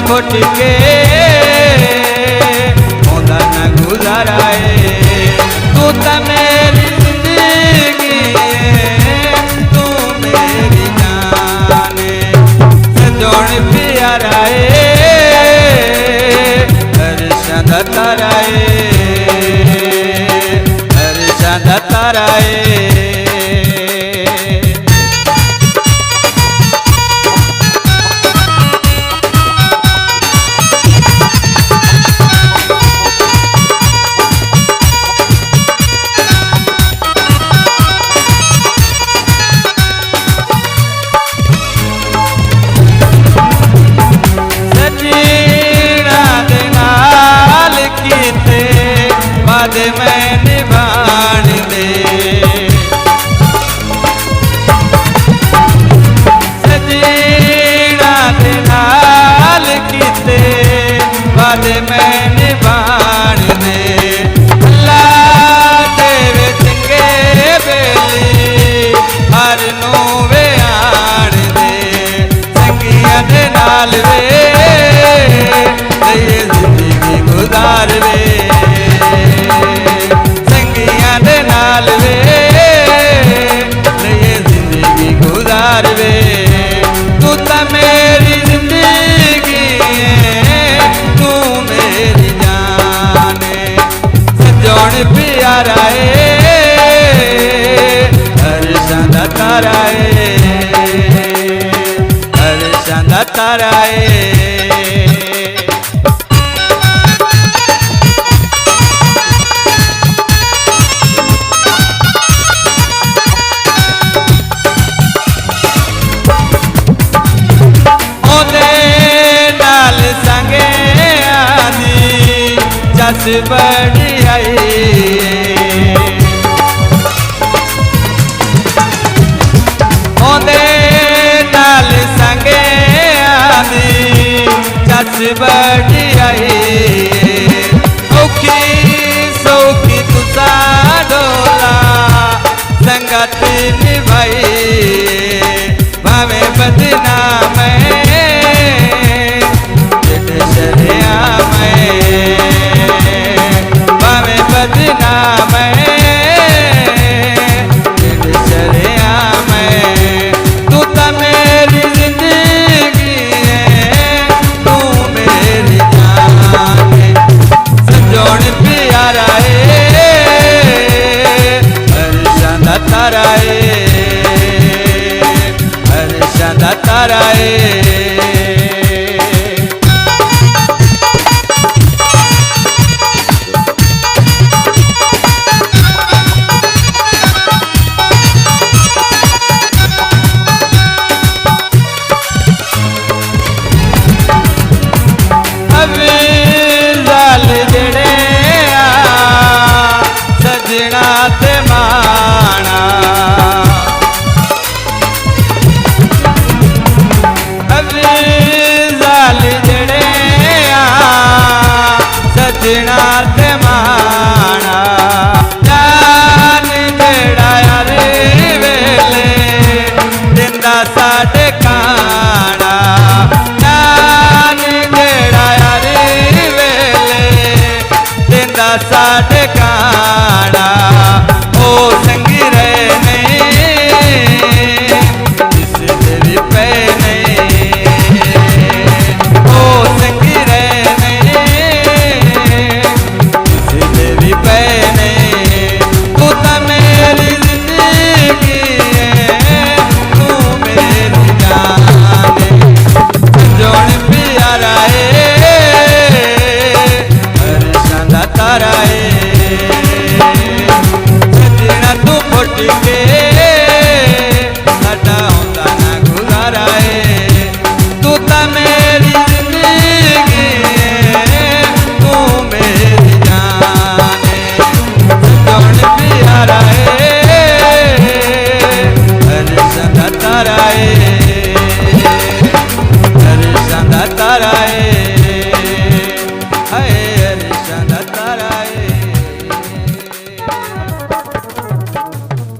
घुट के होंदा न गुजाराए। तू तो मेरी जिंदगी है, तू मेरी जान सजोण प्यारा हर्षद ताराए, हर्षद ताराए। मैं निभान दे सजीना दे नाल कीते बाद मैं निभान दे। अल्लाह तेरे चंगे बेली हर नू वे आन दे, संगिया दे नाल वे जिंदगी गुजार वे, संगिया दे नाल वे ये जिंदगी गुजार वे। तू तो मेरी जिंदगी है, तू मेरी जान सजोण प्यारा हर्षद ताराए, हर्षद ताराए। जस बड़ी आई ओदे नाल संगे आदी जस बड़ी आई। औखी सौखी तुसा डोला संगत निभाई, भावे बदनाम शरिया में बदनाम शरिया में। तू तो मेरी जिंदगी है, तू मेरी जान सजोण प्यारा हर्षद ताराए, हर्षद ताराए। सजना ते माना के